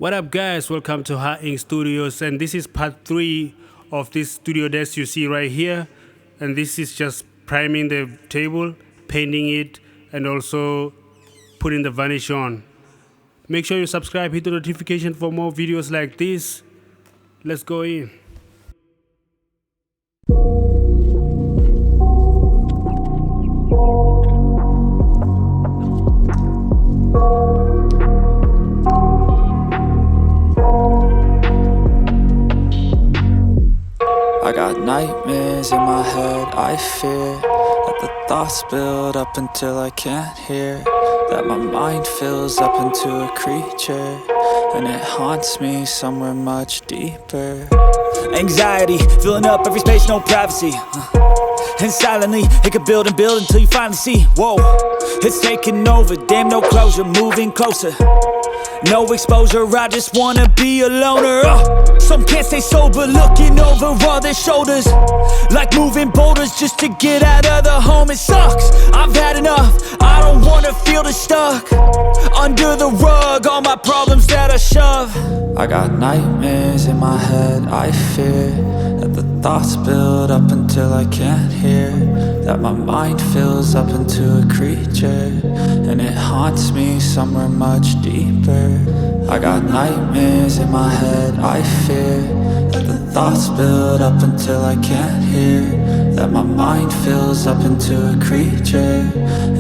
What up guys, welcome to Hord Inc Studios, and this is part 3 of this studio desk you see right here. And this is just priming the table, painting it, and also putting the varnish on. Make sure you subscribe, hit the notification for more videos like this. Let's go in. I got nightmares in my head, I fear that the thoughts build up until I can't hear, that my mind fills up into a creature, and it haunts me somewhere much deeper. Anxiety, filling up every space, no privacy. And silently, it could build and build until you finally see, whoa, it's taking over, damn no closure, moving closer. No exposure, I just wanna be a loner. Some can't stay sober, looking over all their shoulders, like moving boulders just to get out of the home. It sucks, I've had enough, I don't wanna feel the stuck under the rug, all my problems that I shove. I got nightmares in my head, I fear that the thoughts build up until I can't hear, that my mind fills up into a creature, and it haunts me somewhere much deeper. I got nightmares in my head, I fear that the thoughts build up until I can't hear, that my mind fills up into a creature,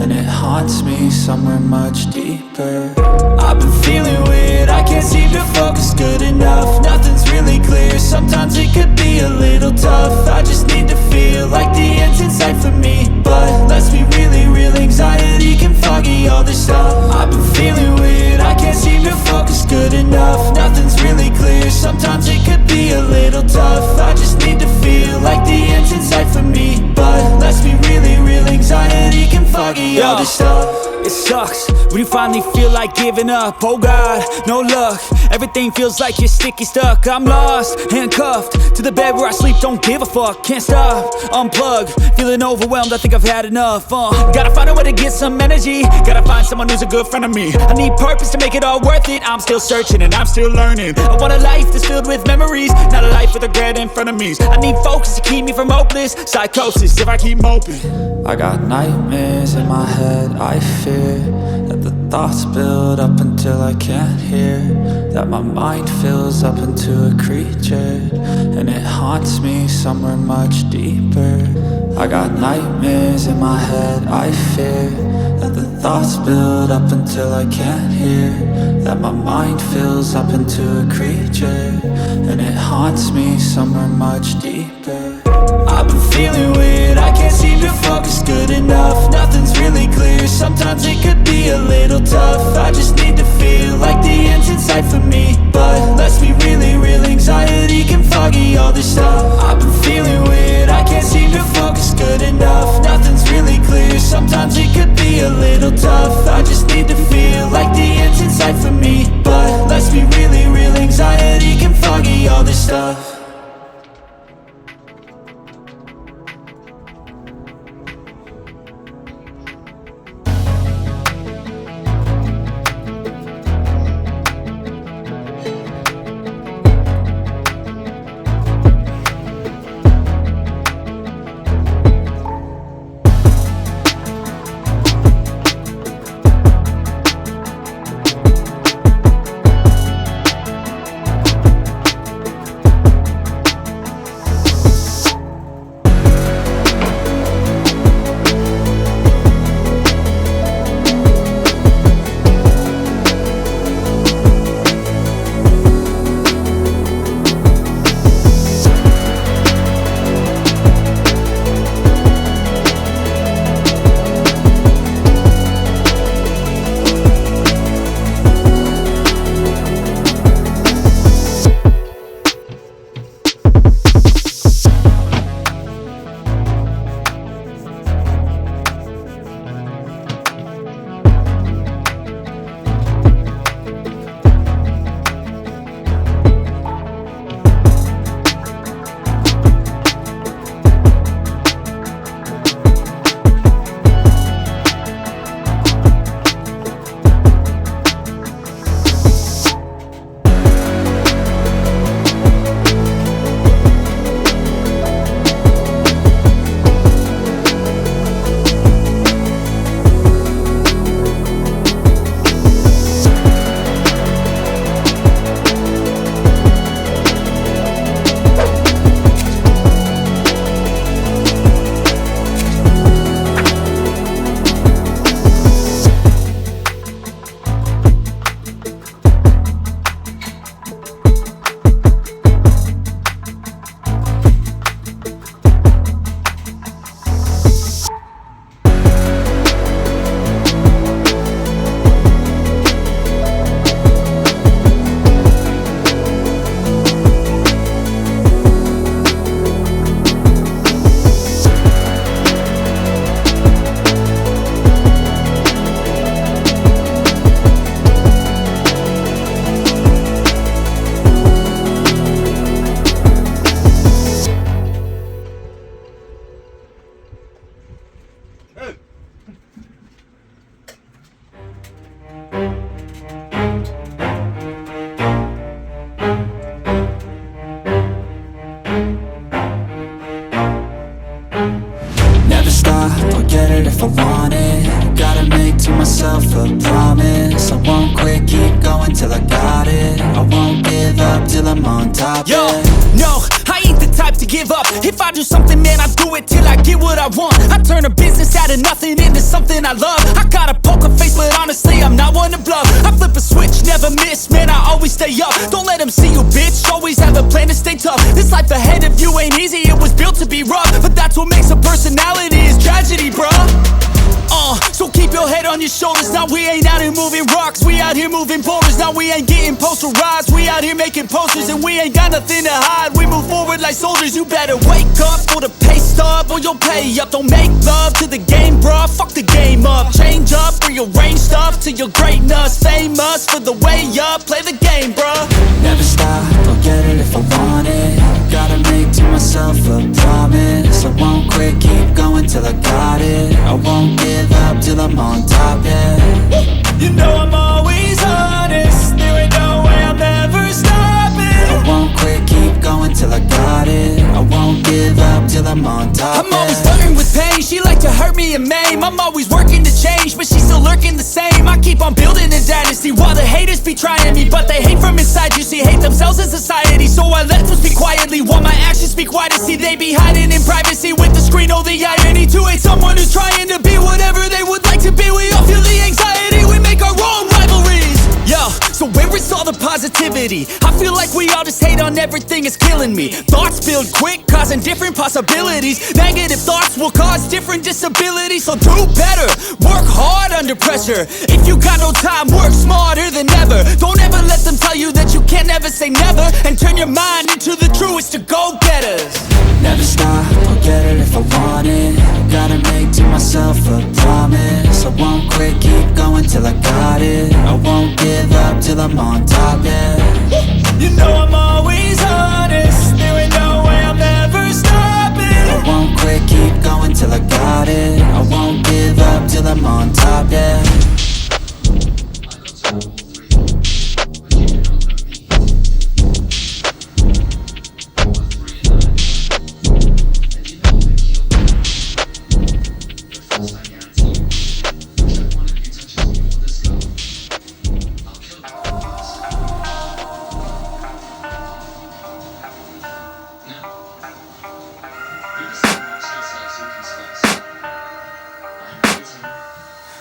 and it haunts me somewhere much deeper. I've been feeling weird, I can't seem to focus good enough, nothing's really clear, sometimes it could be a little tough. I just need to feel like the end's in sight for me, but let's be really real, anxiety can foggy all this stuff. I've been feeling weird, I can't seem to focus good enough, nothing's really clear, sometimes it could be a little tough. I just need to feel like the end's in sight for me, but let's be really real, anxiety can foggy all this stuff. It sucks when you finally feel like giving up. Oh God, no luck, everything feels like you're sticky stuck. I'm lost, handcuffed to the bed where I sleep, don't give a fuck. Can't stop, unplug, feeling overwhelmed, I think I've had enough. Gotta find a way to get some energy, gotta find someone who's a good friend of me. I need purpose to make it all worth it, I'm still searching and I'm still learning. I want a life that's filled with memories, not a life with regret in front of me. I need focus to keep me from hopeless psychosis if I keep moping. I got nightmares in my head, I fear that the thoughts build up until I can't hear, that my mind fills up into a creature, and it haunts me somewhere much deeper. I got nightmares in my head, I fear that the thoughts build up until I can't hear, that my mind fills up into a creature, and it haunts me somewhere much deeper. I've been feeling weird, I can't seem to focus good enough, nothing's really clear, sometimes it could be a little tough. I just need to feel like the end's in sight for me, but let's be really real, anxiety can foggy all this stuff. I've been feeling weird, I can't seem to focus good enough, nothing's really clear, sometimes it could be a little tough. I just need to feel like the end's in sight for me, but let's be really real, anxiety can foggy all this stuff. got it. I won't give up till I'm on top. Yo, no, I ain't the type to give up. If I do something, man, I do it till I get what I want. I turn a business out of nothing into something I love. I got a poker face, but honestly, I'm not one to bluff. I flip a switch, never miss, man, I always stay up. Don't let them see you, bitch, always have a plan to stay tough. This life ahead of you ain't easy, it was built to be rough. But that's what makes a personality, is tragedy, bruh. So keep your head on your shoulders. Now we ain't out here moving rocks, we out here moving boulders. Now we ain't getting posterized, we out here making posters. And we ain't got nothing to hide, we move forward like soldiers. You better wake up for the pay stub, or you'll pay up. Don't make love to the game, bruh, fuck the game up. Change up, rearrange stuff to your greatness. Famous for the way up, play the game, bruh. Never stop, I'll get it if I want it. Gotta make to myself a promise. I won't quit, keep going till I got it. I won't give up till I'm on top, yeah. You know I'm always honest, there ain't no way I'm ever stopping. I won't quit, keep going till I got it. I won't give up till I'm on top, I'm always flirting with pain, she like to hurt me and maim. I'm always working to change, but she's still lurking the same. I keep on building a dynasty while the haters be trying me. But they hate from inside, you see, hate themselves in society. So I let them speak quietly while my actions speak wider. See, they be hiding in privacy with the screen, oh the irony. To hate someone who's trying to be whatever they would like to be. We all feel the anxiety, we make our own rivalries. Yo, so where is all the positivity? I feel like we all just hate on everything, it's killing me. Thoughts build quick, causing different possibilities. Negative thoughts will cause different disabilities. So do better, work hard under pressure. If you got no time, work smarter than ever. Don't ever let them tell you that you can't never say never. And turn your mind into the truest of go-getters. Never stop, I'll get it if I want it. Gotta make to myself a promise. I won't quit, keep going till I got it. I won't give up till I'm on top, yeah. You know I'm always honest, there ain't no way I'm ever stopping. I won't quit, keep going till I got it. I won't give up till I'm on top, yeah.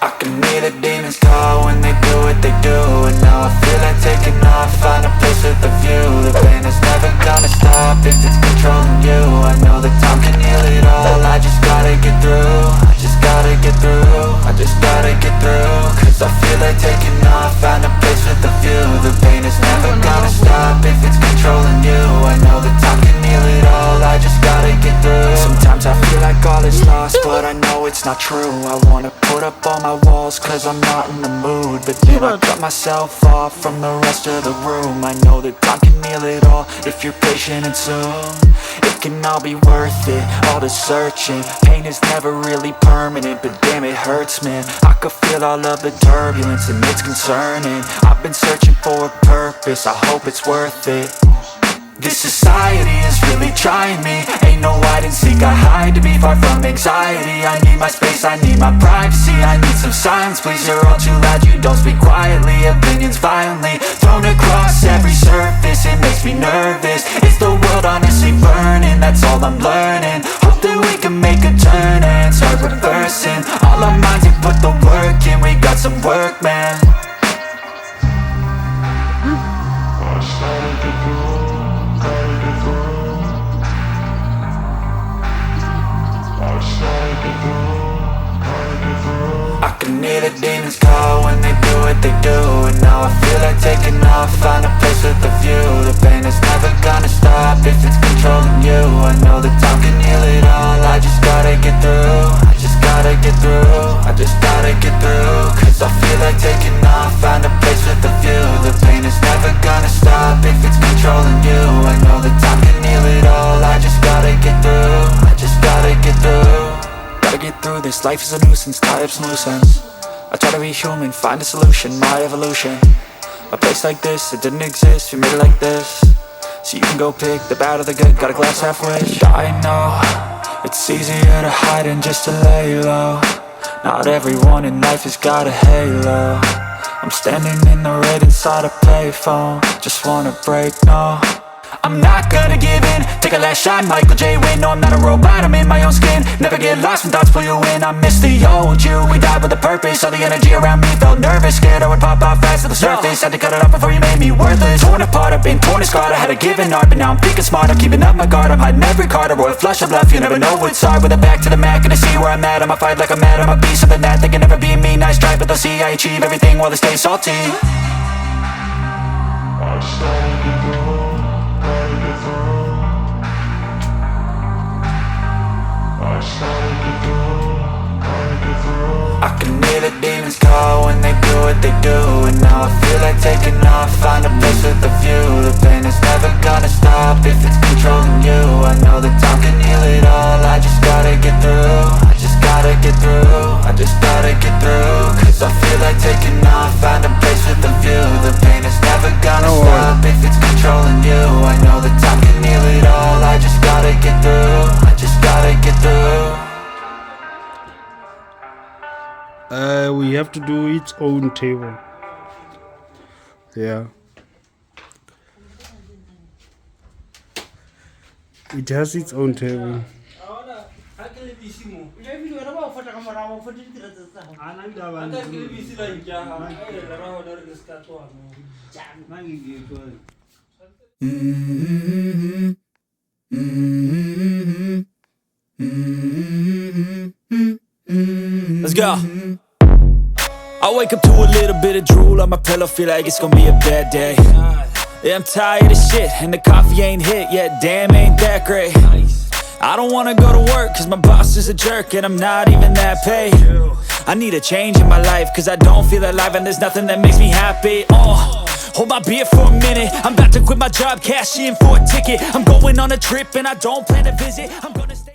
I can hear the demons call when they do what they do. And now I feel like taking off, find a place with a view. The pain is never gonna stop if it's controlling you. I know that time can heal it all, I just gotta get through. I just gotta get through, I just gotta get through. Cause I feel like taking off, find a place with a view. The pain is never gonna stop if it's controlling you. I know that time can heal it all, I just gotta get through. Sometimes I feel like all is lost, but I know it's not true. I wanna put up all my walls cause I'm not in the mood. But then I cut myself off from the rest of the room. I know that time can heal it all if you're patient and soon. It can all be worth it, all the searching. Pain is never really permanent, but damn it hurts, man. I could feel all of the turbulence and it's concerning. I've been searching for a purpose, I hope it's worth it. This society is really trying me. Ain't no hide and seek, I hide to be far from anxiety. I need my space, I need my privacy. I need some silence, please, you're all too loud. You don't speak quietly, opinions violently thrown across every surface. It makes me nervous, is the world honestly burning? That's all I'm learning. Hope that we can make a turn and start reversing. All our minds have put the work in, we got some work, man. I can hear the demons call when they do what they do. And now I feel like taking off, find a place with a view. The pain is never gonna stop if it's controlling you. I know that time can heal it all, I just gotta get through. I just gotta get through, I just gotta get through. Cause I feel like taking off, find a place with a view. The pain is never gonna stop if it's controlling you. I know that time can heal it all, I just gotta get through. I just gotta get through. Gotta get through this, life is a nuisance, tied up some loose ends. I try to be human, find a solution, my evolution. A place like this, it didn't exist, we made it like this. So you can go pick the bad or the good, got a glass halfway. I know, it's easier to hide than just to lay low. Not everyone in life has got a halo. I'm standing in the red inside a payphone. Just wanna break, no, I'm not gonna give in. Take a last shot, Michael J. Win. No, I'm not a robot, I'm in my own skin. Never get lost when thoughts pull you in. I miss the old you, we died with a purpose. All the energy around me felt nervous. Scared I would pop out fast to the surface. Had to cut it off before you made me worthless. Torn apart, I've been torn and scarred. I had a given art, but now I'm thinking smart. I'm keeping up my guard, I'm hiding every card. A royal flush of love, you never know what's hard. With a back to the mat, gonna see where I'm at. I'ma fight like I'm mad, I'ma be something that they can never be me. Nice try, but they'll see I achieve everything while they stay salty. I can hear the demons call when they do what they do. And now I feel like taking off, find a place with a view. The pain is never gonna stop if it's controlling you. I know that time can heal it all, I just gotta get through. I just gotta get through, I just gotta get through. Cause I feel like taking off, find a place with a view. The pain is never gonna stop if it's controlling you. I know that time can heal it all, I just gotta get through. I just gotta get through. We have to do its own table. Yeah. It has its own table. Let's go. I wake up to a little bit of drool on my pillow, feel like it's gonna be a bad day. Yeah, I'm tired of shit, and the coffee ain't hit yet, damn, ain't that great. I don't wanna go to work, cause my boss is a jerk, and I'm not even that paid. I need a change in my life, cause I don't feel alive, and there's nothing that makes me happy. Hold my beer for a minute, I'm about to quit my job, cash in for a ticket. I'm going on a trip, and I don't plan to visit, I'm gonna stay.